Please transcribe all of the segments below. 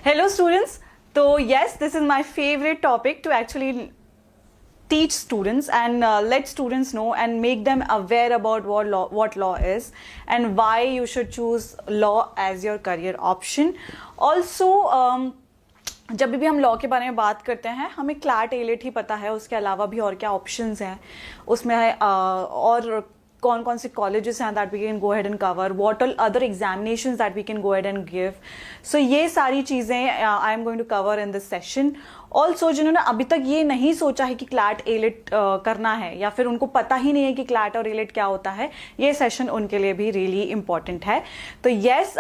Hello students. So yes, this is my favorite topic to actually teach students and let students know and make them aware about what law is and why you should choose law as your career option. Also जब भी हम law के बारे में बात करते हैं हमें क्लैट एलेट ही पता है, उसके अलावा भी और क्या ऑप्शंस हैं उसमें है, और कौन कौन से कॉलेजेस हैं that we can go ahead and cover, what all other examinations that we can go ahead and give. So ये सारी चीज़ें I am going to cover in this session. Also जिन्होंने अभी तक ये नहीं सोचा है कि क्लैट एलेट करना है या फिर उनको पता ही नहीं है कि क्लैट और एलेट क्या होता है, ये सेशन उनके लिए भी रियली इम्पॉर्टेंट है. तो येस,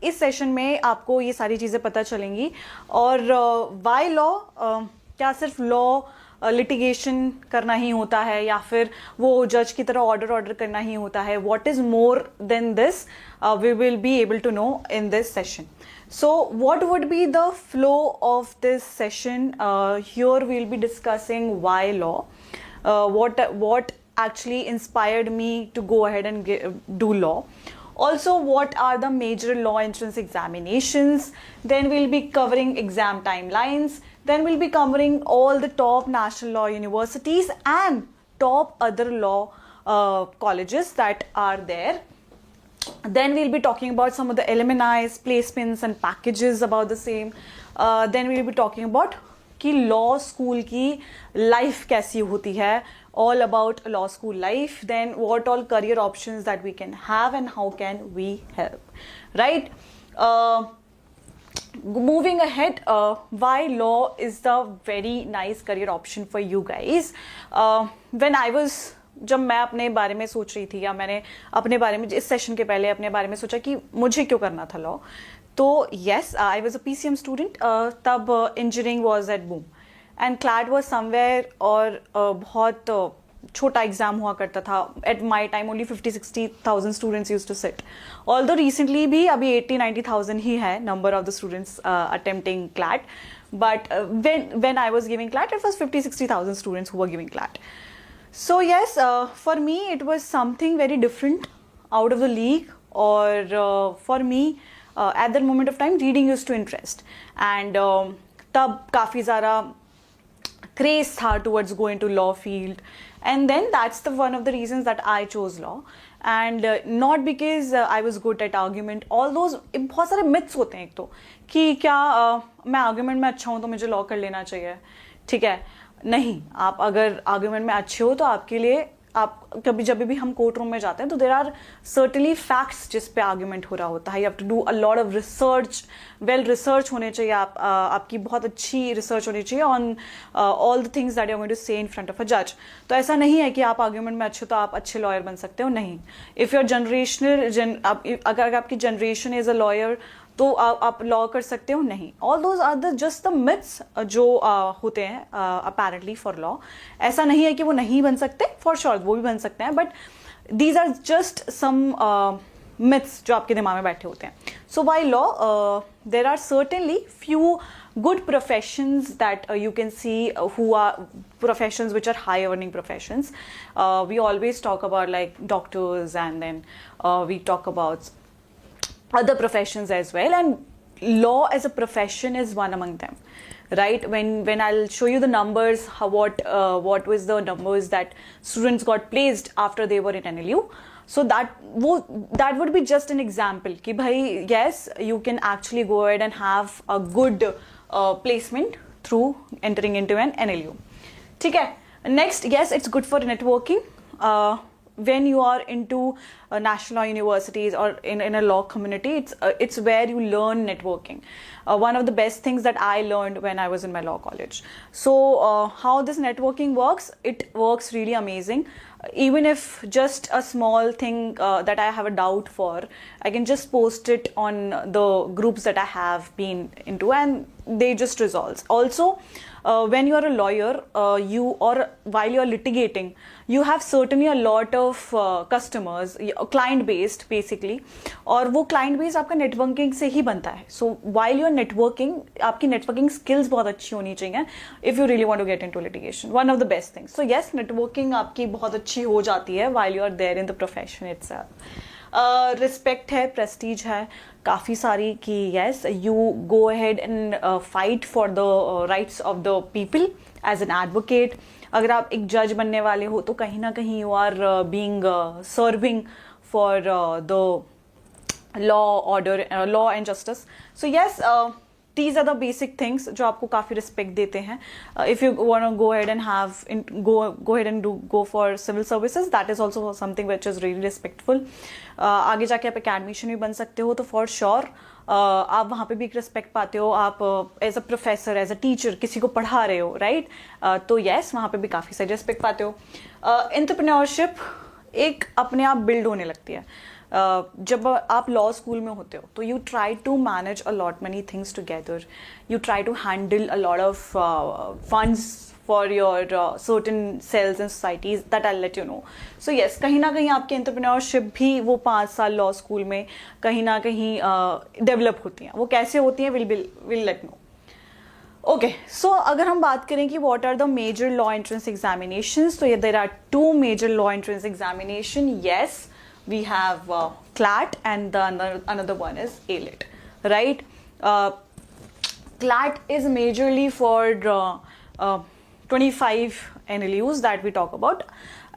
इस सेशन में आपको ये सारी चीज़ें पता चलेंगी. और वाई लॉ, क्या सिर्फ लॉ लिटिगेशन करना ही होता है या फिर वो जज की तरह ऑर्डर करना ही होता है, what is more than this, we will be able to know in this session. So what would be the flow of this session? Here we'll be discussing why law, what actually inspired me to go ahead and do law. Also, what are the major law entrance examinations? Then we'll be covering exam timelines. Then we'll be covering all the top national law universities and top other law colleges that are there. Then we'll be talking about some of the alumni, placements and packages about the same. Then we'll be talking about कि law school की life कैसी होती है, all about law school life. Then what all career options that we can have and how can we help, right? Moving ahead, why law is the very nice career option for you guys. जब मैं अपने बारे में सोच रही थी या मैंने अपने बारे में इस सेशन के पहले अपने बारे में सोचा कि मुझे क्यों करना था लॉ, तो yes, I was a PCM student. तब engineering was at boom and CLAT was somewhere, और बहुत छोटा एग्जाम हुआ करता था. At my time only 50-60,000 students use to sit. Although recently भी अभी 80-90,000 ही है number of the students attempting CLAT, but when I was giving CLAT, it was 50-60,000 students who were giving CLAT. So yes, for me it was something very different, out of the league, or for me at that moment of time reading used to interest, and तब काफ़ी ज़्यादा craze था towards going to law field, and then that's the one of the reasons that I chose law, and not because I was good at argument. All those बहुत सारे myths होते हैं एक तो कि क्या मैं argument में अच्छा हूँ तो मुझे law कर लेना चाहिए. ठीक है, नहीं, आप अगर आर्ग्यूमेंट में अच्छे हो तो आपके लिए, आप जब भी हम कोर्ट रूम में जाते हैं तो देर आर सर्टनली फैक्ट्स जिस पे आर्ग्यूमेंट हो रहा होता है. You have to do a lot of research, well research होने चाहिए, आपकी बहुत अच्छी रिसर्च होनी चाहिए on all the things that you are going to say in front of a जज. तो ऐसा नहीं है कि आप आर्ग्यूमेंट में अच्छे हो तो आप अच्छे लॉयर बन सकते हो, नहीं. इफ़ योर अगर आपकी जनरेशन इज अ लॉयर तो आप लॉ कर सकते हो, नहीं. All those are the just the myths जो होते हैं अपेरेंटली फॉर लॉ. ऐसा नहीं है कि वो नहीं बन सकते, फॉर श्योर वो भी बन सकते हैं, but these are just some myths जो आपके दिमाग में बैठे होते हैं. So why law, there are certainly few good professions that you can see who are professions which are high earning professions. We always talk about like doctors, and then we talk about other professions as well, and law as a profession is one among them, right? When I'll show you the numbers, what was the numbers that students got placed after they were in NLU, so that would be just an example कि भाई yes, you can actually go ahead and have a good placement through entering into an NLU. ठीक है, next, yes, it's good for networking. When you are into national law universities or in a law community, it's where you learn networking. One of the best things that I learned when I was in my law college. So how this networking works, it works really amazing. Even if just a small thing that I have a doubt for, I can just post it on the groups that I have been into and they just resolve. Also, when you are a lawyer, while you are litigating, you have certainly a lot of customers, client based basically, और वो client based आपका networking से ही बनता है. So while you are networking, आपकी networking skills बहुत अच्छी होनी चाहिए if you really want to get into litigation. One of the best things. So yes, networking आपकी बहुत अच्छी हो जाती है while you are there in the profession itself. Respect है, प्रेस्टीज है काफ़ी सारी कि yes you go ahead and fight for the rights of the people as an advocate. अगर आप एक जज बनने वाले हो तो कहीं ना कहीं you are being serving for the law order, law and justice. So yes these are the basic things जो आपको काफ़ी रिस्पेक्ट देते हैं. If you want to go ahead and have go ahead and go for civil services, that is also something which is really respectful. आगे जाके आप academician भी बन सकते हो तो for sure आप वहाँ पे भी एक रिस्पेक्ट पाते हो. आप as a professor, as a teacher किसी को पढ़ा रहे हो, राइट? तो येस वहाँ पे भी काफ़ी सारी रिस्पेक्ट पाते हो. एंटरप्रेन्योरशिप एक अपने आप बिल्ड होने लगती है. जब आप लॉ स्कूल में होते हो तो you try to manage a lot money things together. You try to handle a lot of funds for your certain cells and societies that I let you know. So yes कहीं ना कहीं आपकी entrepreneurship भी वो 5 साल law school में कहीं ना कहीं डेवलप होती हैं. वो कैसे होती हैं will let know. Okay, so अगर हम बात करें कि what are the major law entrance examinations, तो there are 2 major law entrance examination. Yes, we have CLAT and another one is AILET, right? CLAT is majorly for 25 NLUs that we talk about,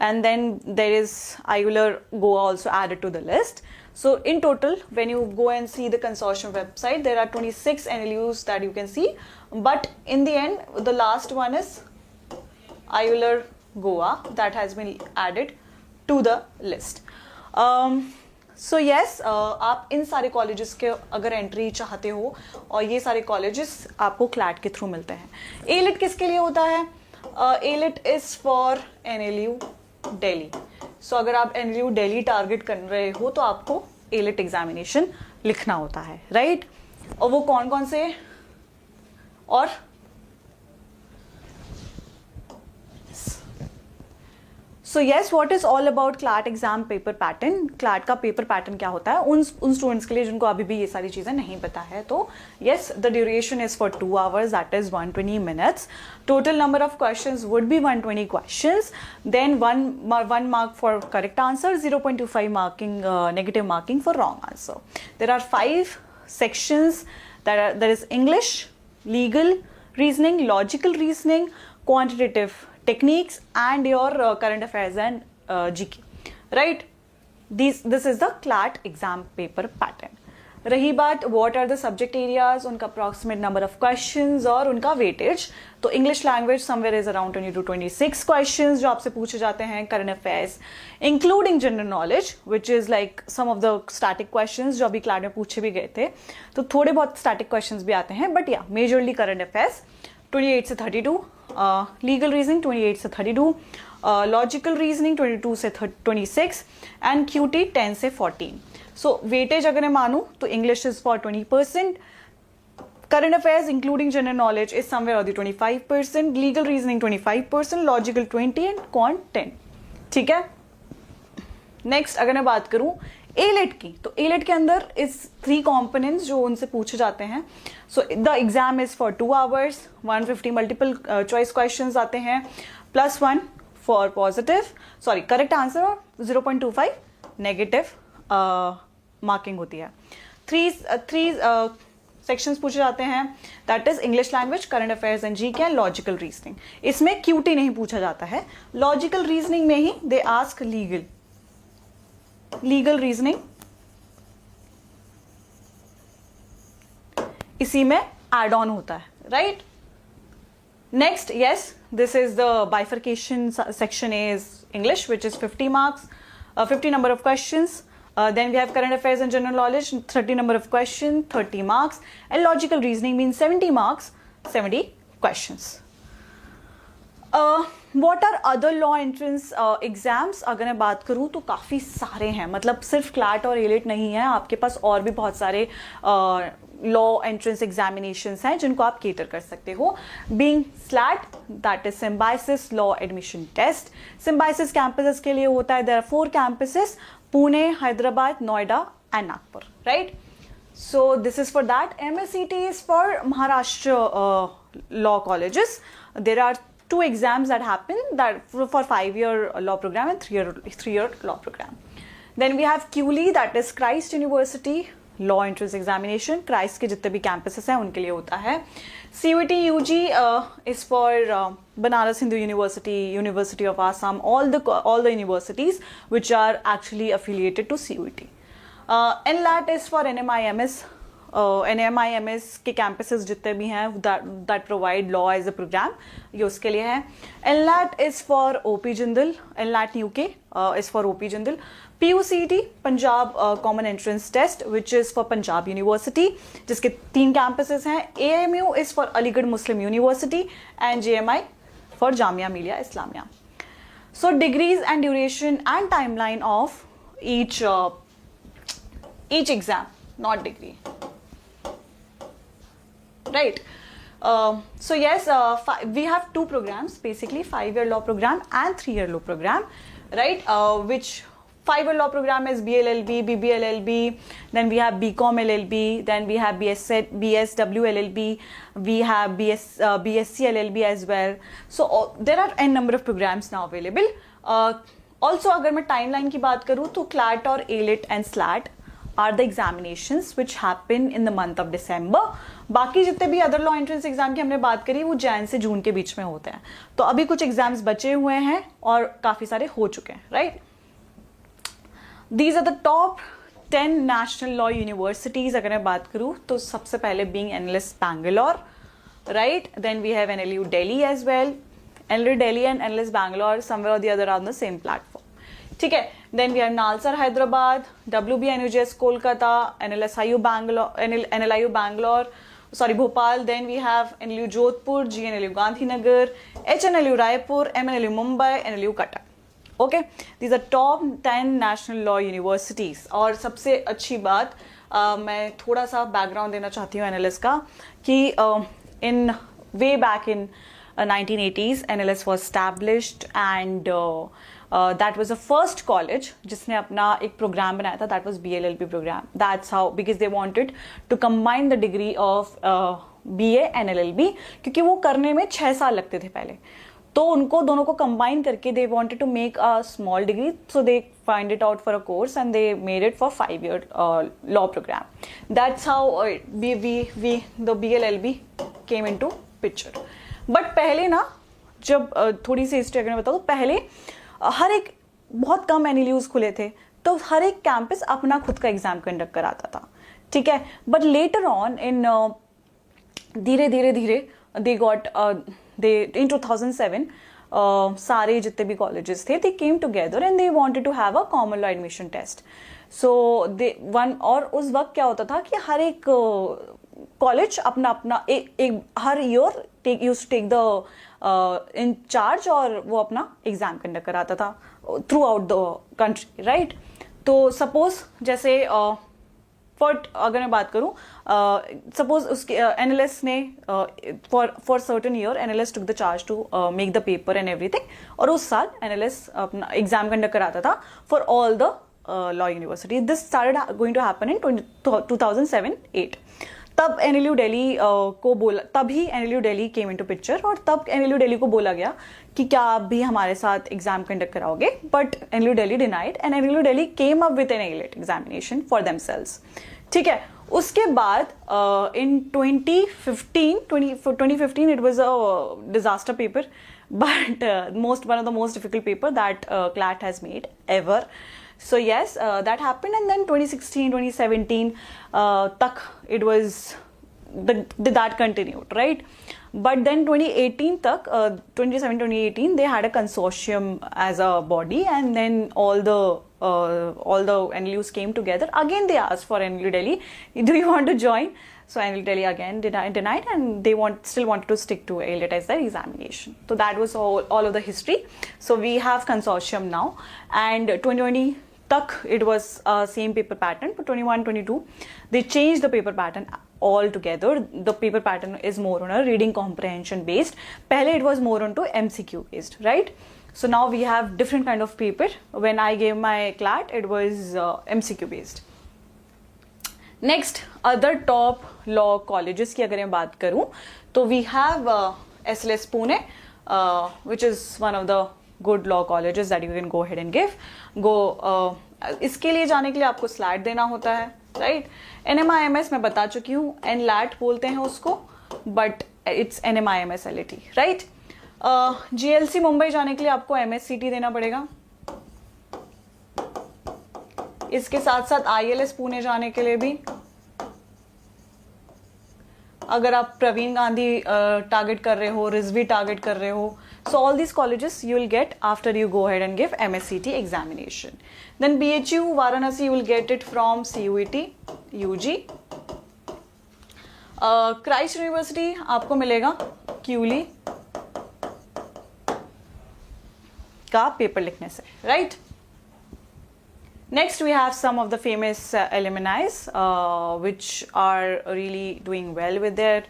and then there is IULAR Goa also added to the list. So in total, when you go and see the consortium website, there are 26 NLUs that you can see, but in the end, the last one is IULAR Goa that has been added to the list. So yes आप इन सारे colleges के अगर entry चाहते हो और ये सारे colleges आपको क्लैट के थ्रू मिलते हैं. एलिट किसके लिए होता है? AILET is for NLU Delhi. So अगर आप NLU दिल्ली टारगेट कर रहे हो तो आपको एलिट एग्जामिनेशन लिखना होता है, राइट? और वो कौन कौन से और so yes what is all about CLAT exam paper pattern. CLAT का पेपर पैटर्न क्या होता है उन स्टूडेंट्स के लिए जिनको अभी भी ये सारी चीज़ें नहीं पता है. तो yes the duration is for 2 hours, that is 120 minutes. Total number of questions would be 120 questions. Then 1 mark for correct answer, 0.25 marking negative marking for wrong answer. There are 5 sections there is English, legal reasoning, logical reasoning, quantitative techniques, and your current affairs and GK, right? This is the CLAT exam paper pattern. रही बात what are the subject areas, उनका approximate number of questions और उनका weightage. तो English language somewhere is around 20 to 26 questions जो आपसे पूछे जाते हैं. current affairs including general knowledge which is like some of the static questions जो अभी CLAT में पूछे भी गए थे. तो थोड़े बहुत static questions भी आते हैं, but yeah majorly current affairs 28 से 32. लीगल रीजनिंग 28 से 32, लॉजिकल रीजनिंग 22 से 26 एंड QT 10 से 14. सो वेटेज अगर मैं मानूं तो English is for 20%, current affairs including general knowledge is somewhere on the 25%, legal reasoning 25%, logical 20 and quant 10. ठीक है. नेक्स्ट अगर मैं बात करूं एलेट की, तो एलेट के अंदर इस 3 components जो उनसे पूछे जाते हैं. So the exam is for 2 hours, 150 multiple choice questions आते हैं, +1 फॉर पॉजिटिव करेक्ट आंसर और 0.25 नेगेटिव मार्किंग होती है. 3 सेक्शंस पूछे जाते हैं, that is English language, current affairs and GK and logical reasoning. इसमें QT नहीं पूछा जाता है. लॉजिकल रीजनिंग में ही दे आस्क लीगल रीजनिंग, इसी में एड ऑन होता है, right? Next yes this is the bifurcation section is English which is 50 marks, 50 number of questions. Then we have current affairs and general knowledge, 30 number of questions, 30 marks, and logical reasoning means 70 marks, 70 questions. What are other law entrance exams अगर मैं बात करूँ तो काफ़ी सारे हैं. मतलब सिर्फ क्लैट और एलिट नहीं है, आपके पास और भी बहुत सारे लॉ एंट्रेंस एग्जामिनेशंस हैं जिनको आप केटर कर सकते हो. Being SLAT that is Symbiosis law admission test. Symbiosis campuses के लिए होता है, there are 4 campuses, Pune, Hyderabad, Noida and Nagpur, right? So this is for that. MSCT is for Maharashtra law colleges. There are two exams that happen that for 5-year law program and 3-year law program. Then we have QLE, that is Christ University Law Entrance Examination. Christ के जितने भी campuses हैं उनके लिए होता है. CUET UG is for Banaras Hindu University, University of Assam, all the universities which are actually affiliated to CUET. NLAT is for NMIMS. NMIMS के campuses जितने भी हैं that provide law as a program, ये उसके लिए है. NLAT is for OP Jindal. NLAT UK is for OP Jindal. PUCET, Punjab Common Entrance Test, which is for Punjab University, जिसके 3 campuses हैं. AMU is for Aligarh Muslim University and JMI for Jamia Millia Islamia. So degrees and duration and timeline of each exam, not degree. Right. So yes, we have 2 programs, basically 5-year law program and 3-year law program, right? Which 5-year law program is BLLB, BBLLB, then we have BCom LLB, then we have BSW LLB, we have BSc LLB as well. So there are n number of programs now available. Also अगर मैं timeline की बात करूँ तो CLAT और ALET and SLAT are the examinations which happen in the month of December. बाकी जितने भी अदर लॉ एंट्रेंस एग्जाम की हमने बात करी वो जैन से जून के बीच में होते हैं. तो अभी कुछ एग्जाम्स बचे हुए हैं और काफी सारे हो चुके हैं, right. These are the top 10 national law universities. अगर मैं बात करूँ तो सबसे पहले being NLS Bangalore, right. Then we have NLU Delhi as well. NLU Delhi and NLS Bangalore somewhere or the other are on the same platform. ठीक है. Then we have NALSAR Hyderabad, WBNUJS Kolkata, NLIU Bangalore, sorry Bhopal. Then we have NLU Jodhpur, GNLU Gandhinagar, HNLU Raipur, MNLU Mumbai, NLU Cuttack. Okay, these are top 10 national law universities. और सबसे अच्छी बात मैं थोड़ा सा background देना चाहती हूँ NLS का कि in way back in 1980s NLS was established and that was the first college जिसने अपना एक प्रोग्राम बनाया था. that was BLLB program. That's how, because they wanted to combine the degree of BA and LLB, क्योंकि वो करने में 6 साल लगते थे पहले. तो उनको दोनों को combine करके they wanted to make a small degree, so they find it out for a course and they made it for 5-year law program. That's how the BLLB came into picture. But पहले ना जब थोड़ी सी history अगर मैं बताऊँ तो पहले हर एक बहुत कम NLUs खुले थे तो हर एक कैंपस अपना खुद का एग्जाम कंडक्ट कराता था, ठीक है. बट लेटर ऑन इन धीरे दे गॉट इन 2007 सारे जितने भी कॉलेजेस थे they came together and they wanted to have a common law admission test. So they won, और उस वक्त क्या होता था कि हर एक कॉलेज अपना एक हर year used to take the in charge और वो अपना एग्जाम कंडक्ट कराता था throughout the country, right. तो सपोज जैसे अगर मैं बात करूं, सपोज उसके NLS ने for certain year NLS took the charge to make the paper and everything, और उस साल NLS अपना एग्जाम कंडक्ट कराता था for all the law university. This started going to happen in 2007-8. तब NLU दिल्ली को बोला, तभी NLU Delhi came into picture और तब NLU दिल्ली को बोला गया कि क्या आप भी हमारे साथ एग्जाम कंडक्ट कराओगे. But NLU Delhi denied and NLU Delhi came up with an ALET examination for themselves, ठीक है. उसके बाद in 2015 it was a disaster paper, but one of the most difficult paper that CLAT has made ever. So yes, that happened, and then 2016, 2017 tak it was that continued, right? But then 2018 tak 2017, 2018 they had a consortium as a body, and then all the NLUs came together. Again they asked for NLU Delhi, do you want to join? So NLU Delhi again denied, and they still wanted to stick to ALET as their examination. So that was all of the history. So we have consortium now, and 2020 tak it was same paper pattern. But 21-22 they changed the paper pattern altogether. The paper pattern is more on a reading comprehension based. Pehle it was more onto MCQ based, right? So now we have different kind of paper. When I gave my CLAT it was MCQ based. Next, other top law colleges की अगर मैं बात करूँ तो we have SLS Pune, which is one of the good law colleges that you can go ahead and give. इसके लिए जाने के लिए आपको स्लैट देना होता है, राइट. NMIMS मैं बता चुकी हूँ, NLAT बोलते हैं उसको, but it's NMIMS LAT, right. GLC Mumbai जाने के लिए आपको MSCT देना पड़ेगा. इसके साथ साथ ILS पुणे जाने के लिए भी, अगर आप प्रवीण गांधी टारगेट कर रहे हो, रिजवी टारगेट कर रहे हो, so all these colleges you will get after you go ahead and give MSCT examination. Then BHU Varanasi you will get it from CUET UG. Christ University आपको मिलेगा क्यूली का पेपर लिखने से, right? Next we have some of the famous alumni which are really doing well with their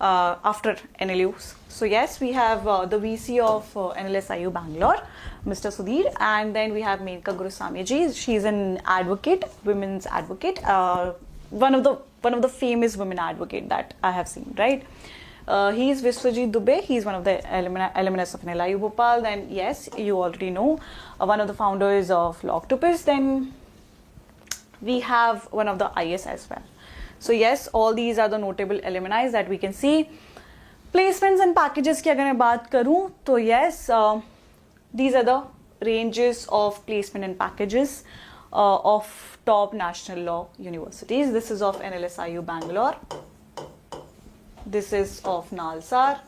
after NLUs. So yes, we have the VC of NLSIU Bangalore, Mr. Sudhir, and then we have Menka Gurusamy ji. She's an advocate, women's advocate, one of the famous women advocate that I have seen, right? He is Viswajit Dubey. He is one of the alumnus of NLIU Bhopal. Then yes, you already know one of the founders of Loctopus. Then we have one of the IS as well. So yes, all these are the notable alumni that we can see. Placements and packages की अगर मैं बात करूँ तो yes, these are the ranges of placement and packages of top national law universities. This is of NLSIU Bangalore. This is of Nalsar.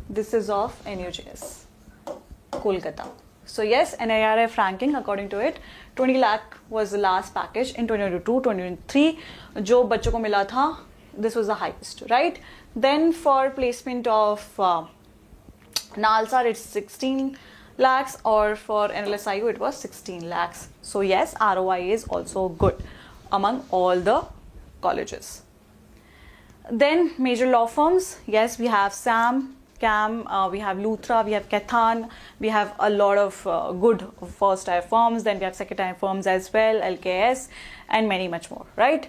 This is of NUJS, Kolkata. So yes, NIRF ranking according to it, 20 lakh was the last package in 2022, 2023. जो बच्चों को मिला था, this was the highest, right? Then for placement of Nalsar, it's 16 lakhs, or for NLSIU, it was 16 lakhs. So yes, ROI is also good among all the colleges. Then major law firms, yes, we have SAM, CAM, we have Luthra, we have Kethan, we have a lot of good first tier firms, then we have second tier firms as well, LKS, and many much more, right?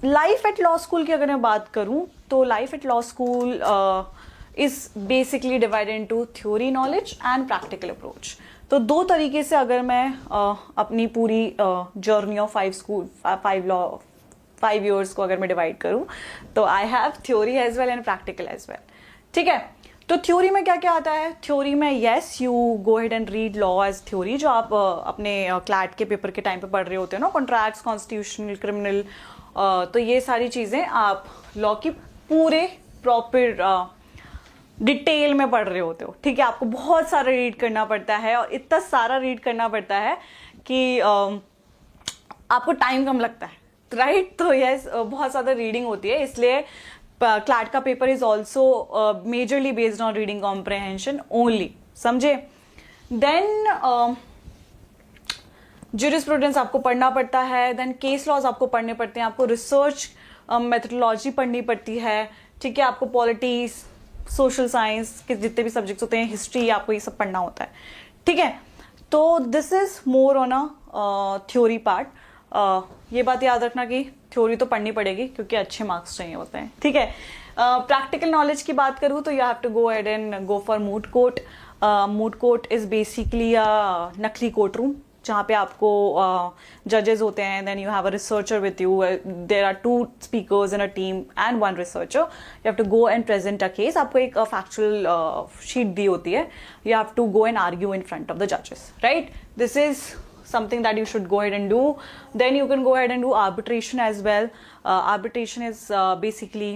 Life at law school की अगर मैं बात करूँ तो life at law school is basically divided into theory knowledge and practical approach. तो दो तरीके से अगर मैं अपनी पूरी journey of 5 years को अगर मैं डिवाइड करूँ तो I have theory as well and practical as well. ठीक है, तो थ्योरी में क्या क्या आता है? थ्योरी में yes, you go ahead and read law as theory, जो आप अपने क्लैट के पेपर के टाइम पे पढ़ रहे होते हो ना, कॉन्ट्रैक्ट्स, कॉन्स्टिट्यूशनल, क्रिमिनल, तो ये सारी चीज़ें आप लॉ की पूरे प्रॉपर डिटेल में पढ़ रहे होते हो. ठीक है, आपको बहुत सारा रीड करना पड़ता है, और इतना सारा रीड करना पड़ता है कि आपको टाइम कम लगता है, राइट? तो यस, बहुत ज़्यादा रीडिंग होती है, इसलिए क्लैट का paper is also majorly based on reading comprehension only, समझे? देन ज्यूरिस्प्रूडेंस आपको पढ़ना पड़ता है, देन केस लॉज आपको पढ़ने पड़ते हैं, आपको रिसर्च मेथडोलॉजी पढ़नी पड़ती है. ठीक है, आपको पॉलिटिक्स, सोशल साइंस के जितने भी सब्जेक्ट्स होते हैं, हिस्ट्री, आपको ये सब पढ़ना होता है. ठीक है, तो this is more on a theory part. ये बात याद रखना कि थ्योरी तो पढ़नी पड़ेगी क्योंकि अच्छे मार्क्स चाहिए होते हैं. ठीक है, प्रैक्टिकल नॉलेज की बात करूँ तो you have to go ahead and go for moot court. Moot court is basically a नकली कोर्ट रूम, जहाँ पे आपको जजेस होते हैं, then you have a researcher with you, there are 2 speakers in a team and 1 researcher. You have to go and present a case. आपको एक factual sheet दी होती है, you have to go and argue in front of the जजेस, right? This is something that you should go ahead and do. Then you can go ahead and do arbitration as well. Arbitration is basically,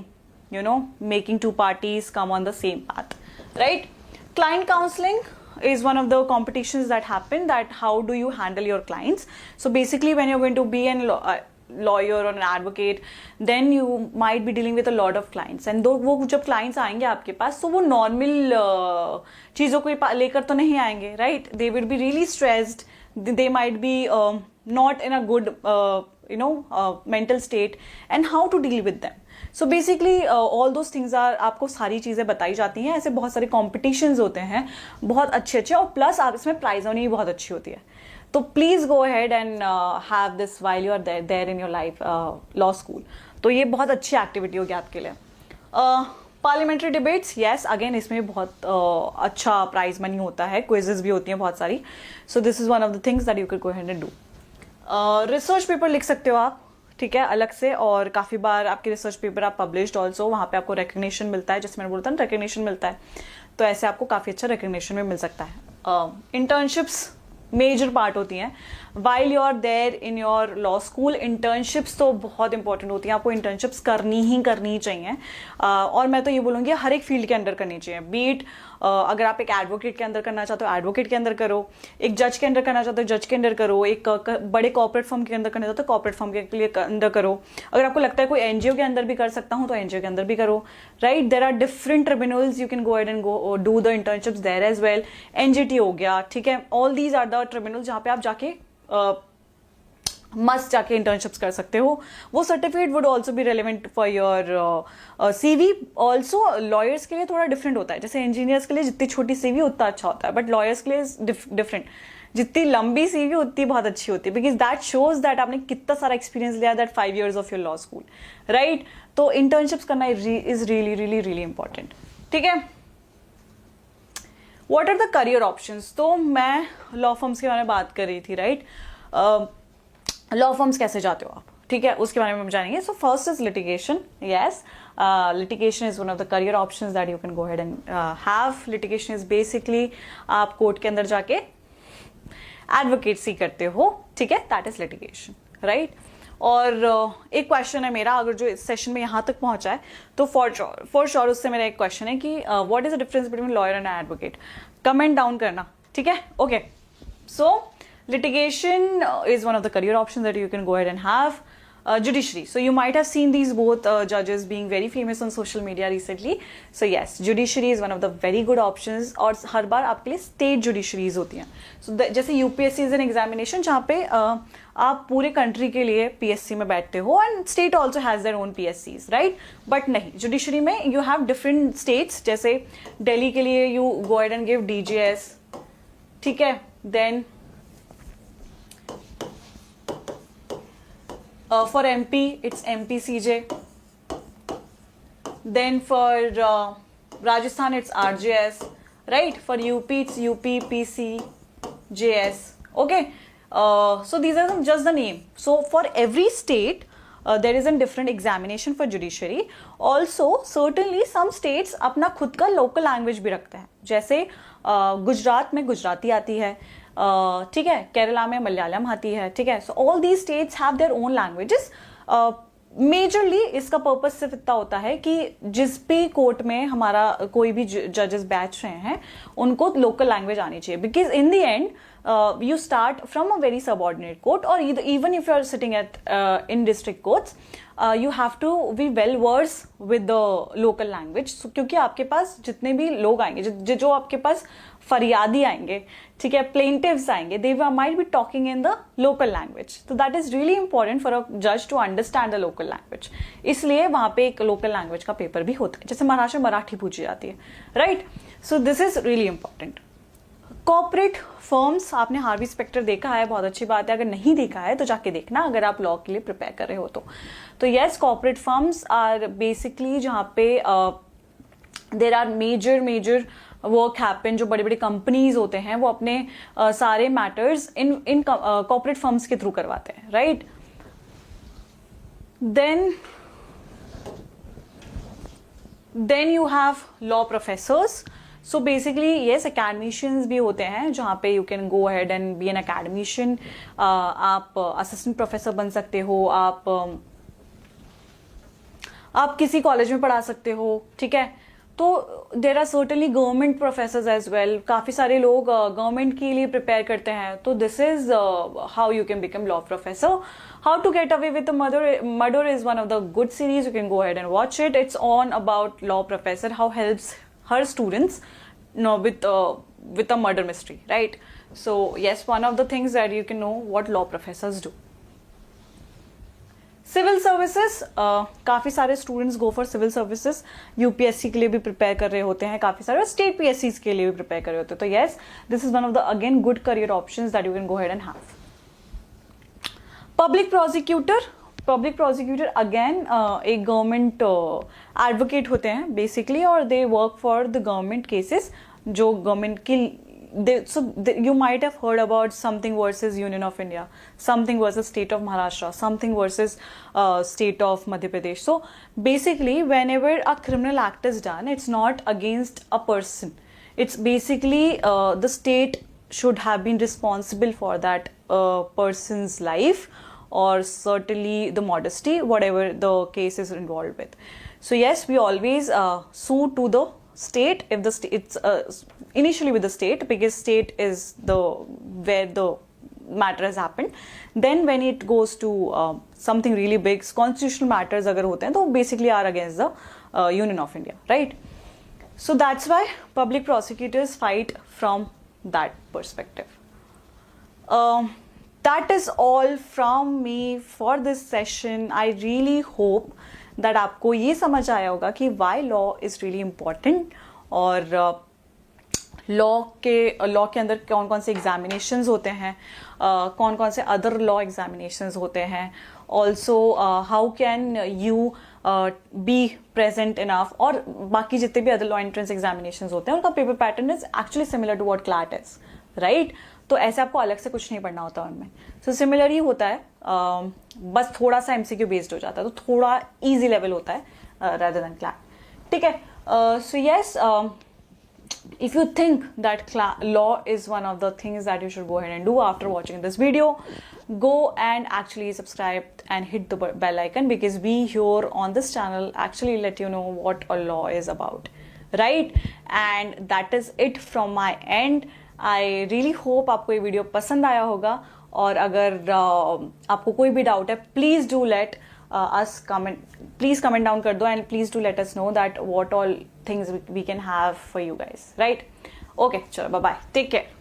making 2 parties come on the same path, right? Client counseling is one of the competitions that happen, that how do you handle your clients. So basically when you're going to be a lawyer or an advocate, then you might be dealing with a lot of clients, and वो जब clients आएंगे आपके पास, तो वो normal चीज़ों को लेकर तो नहीं आएंगे, right? They will be really stressed. They might be not in a good mental state, and how to deal with them. So basically all those things are, आपको सारी चीज़ें बताई जाती हैं. ऐसे बहुत सारे competitions होते हैं, बहुत अच्छे, और प्लस आप इसमें प्राइज मनी भी बहुत अच्छी होती है. तो please go ahead and have this while you are there in your life law school. तो ये बहुत अच्छी एक्टिविटी होगी आपके लिए. पार्लियामेंट्री डिबेट्स, यस, अगेन इसमें बहुत अच्छा प्राइज मनी होता है, क्विजेस भी होती हैं बहुत सारी. सो this is one of the things that you can go ahead and do. Research paper लिख सकते हो आप, ठीक है, अलग से, और काफ़ी बार आपके रिसर्च पेपर आप पब्लिश्ड ऑल्सो, वहाँ पे आपको रिकग्निशन मिलता है, जैसे मैंने बोला था ना रिकग्निशन मिलता है, तो ऐसे आपको काफ़ी अच्छा रिकग्निशन भी मिल सकता है. इंटर्नशिप्स मेजर पार्ट होती हैं while you are there in your law school. Internships तो बहुत इंपॉर्टेंट होती हैं, आपको इंटर्नशिप्स करनी ही चाहिए. और मैं तो ये बोलूँगी हर एक फील्ड के अंदर करनी चाहिए. बीट अगर आप एक एडवोकेट के अंदर करना चाहते हो एडवोकेट के अंदर करो, एक जज के अंदर करना चाहते हो जज के अंदर करो, एक बड़े कॉर्पोरेट फर्म के अंदर करना चाहते हो कॉर्पोरेट फर्म के लिए अंदर करो. अगर आपको लगता है कोई एनजीओ के अंदर भी कर सकता हूँ तो एनजीओ के अंदर भी करो. Right, there are different tribunals, you can go ahead and go do the internships there as well. NGT हो गया, ठीक है, all these are the tribunal जहाँ पे आप जाके मस्ट जाके इंटर्नशिप्स कर सकते हो. वो सर्टिफिकेट वुड ऑल्सो भी relevant for your CV. Also lawyers के लिए थोड़ा डिफरेंट होता है, जैसे इंजीनियर्स के लिए जितनी छोटी सीवी उतना अच्छा होता है, बट लॉयर्स के लिए डिफरेंट. जितनी लंबी सीवी उतनी बहुत अच्छी होती है, बिकॉज दैट शोज दैट आपने कितना सारा एक्सपीरियंस लिया, that 5 years of your law school. Right, तो इंटर्नशिप्स करना is really really really important. ठीक है, what are the career options. तो मैं लॉ फर्म्स के बारे में बात कर रही थी. राइट, लॉ फर्म्स कैसे जाते हो आप, ठीक है, उसके बारे में हम जानेंगे. So first is litigation. Yes, litigation is one of the career options that you can go ahead and have. Litigation is basically आप कोर्ट के अंदर जाके एडवोकेसी करते हो, ठीक है, दैट इज लिटिगेशन. राइट, और एक क्वेश्चन है मेरा, अगर जो इस सेशन में यहाँ तक पहुंचा है तो फॉर श्योर उससे मेरा एक क्वेश्चन है कि what is the difference between lawyer and advocate. Comment down करना, ठीक है. Okay, so litigation is one of the career options that you can go ahead and have. Judiciary, so you might have seen these both judges being very famous on social media recently. So yes, judiciary is one of the very good options. और हर बार आपके लिए state judiciaries होती हैं. So जैसे UPSC is an examination जहाँ पे आप पूरे country के लिए PSC में बैठते हो, and state also has their own PSCs, right? But नहीं, judiciary में you have different states. जैसे दिल्ली के लिए you go ahead and give DJS, ठीक है, then for MP, it's MPCJ. Then for Rajasthan, it's RJS. Right? For UP, it's UPPCJS. Okay. So these are just the name. So for every state, there is a different examination for judiciary. Also, certainly some states अपना खुद का local language भी रखते हैं. जैसे गुजरात में गुजराती आती है, ठीक है, केरला में मलयालम आती है, ठीक है. So all these states have their own languages. Majorly इसका पर्पस सिर्फ इतना होता है कि जिस भी कोर्ट में हमारा कोई भी जजेस बैठ रहे हैं उनको लोकल लैंग्वेज आनी चाहिए, because in the end you start from a very subordinate court, or even if you are sitting at in district courts, you have to be well versed with the local language. So क्योंकि आपके पास जितने भी लोग आएंगे, जो आपके पास फरियादी आएंगे, ठीक है, plaintiffs आएंगे, they might be talking in the local language. So that is really important for a judge to understand the local language. इसलिए वहाँ पे एक local language का पेपर भी होता है, जैसे महाराष्ट्र में मराठी पूछी जाती है. Right? So this is really important. Corporate firms, आपने हार्वी स्पेक्टर देखा है, बहुत अच्छी बात है. अगर नहीं देखा है तो जाके देखना, अगर आप लॉ के लिए प्रिपेयर कर रहे हो तो yes, corporate firms are basically जहाँ पे there are major work happen. जो बड़ी बड़ी कंपनीज होते हैं वो अपने सारे मैटर्स इन कॉर्पोरेट फर्म्स के थ्रू करवाते हैं. Right, then you have law professors. So basically yes, academicians भी होते हैं जहाँ पे you can go ahead and be an academician. आप असिस्टेंट प्रोफेसर बन सकते हो, आप किसी कॉलेज में पढ़ा सकते हो, ठीक है. तो there are certainly government professors as well. काफ़ी सारे लोग गवर्नमेंट के लिए प्रिपेयर करते हैं. तो this is how you can become law professor. How to get away with murder is one of the good series. You can go ahead and watch it. It's on about law professor, how helps her students with a murder mystery, right? So yes, one of the things that you can know what law professors do. Civil services, काफ़ी सारे students go for civil services. UPSC के लिए भी prepare कर रहे होते हैं काफ़ी सारे, और स्टेट पीएससी के लिए भी प्रिपेयर कर रहे होते हैं. तो yes, this is one of the again good career options that you can go ahead and have. Public prosecutor, public prosecutor again एक गवर्नमेंट एडवोकेट होते हैं बेसिकली, और they work for the government cases जो government की you might have heard about something versus Union of India, something versus state of Maharashtra, something versus state of Madhya Pradesh. So basically whenever a criminal act is done, it's not against a person, it's basically the state should have been responsible for that person's life, or certainly the modesty, whatever the case is involved with. So yes, we always sue to the state if the it's initially with the state, because state is the where the matter has happened. Then when it goes to something really big, constitutional matters अगर होते हैं तो basically are against the Union of India, right? So that's why public prosecutors fight from that perspective. That is all from me for this session. I really hope that आपको ये समझ आया होगा कि why law is really important, और law के अंदर कौन कौन से एग्जामिनेशंस होते हैं, कौन कौन से अदर लॉ एग्जामिनेशंस होते हैं, also how can you be present enough, और बाकी जितने भी अदर लॉ एंट्रेंस एग्जामिनेशंस होते हैं उनका paper pattern is actually similar to what CLAT is, right? तो ऐसे आपको अलग से कुछ नहीं पढ़ना होता उनमें, सो सिमिलर ही होता है, बस थोड़ा सा एमसीक्यू बेस्ड हो जाता है, तो थोड़ा ईजी लेवल होता है रादर देन क्लैट, ठीक है? So yes, if you think that law is one of the things that you should go ahead and do after watching this video, go and actually subscribe and hit the bell icon, because we here on this channel actually let you know what a law is about, right? And that is it from my end. I really hope आपको ये video पसंद आया होगा, और अगर आपको कोई भी डाउट है please do let us please comment down कर दो, and please do let us know that what all things we can have for you guys, right? Okay, चलो, bye bye, take care.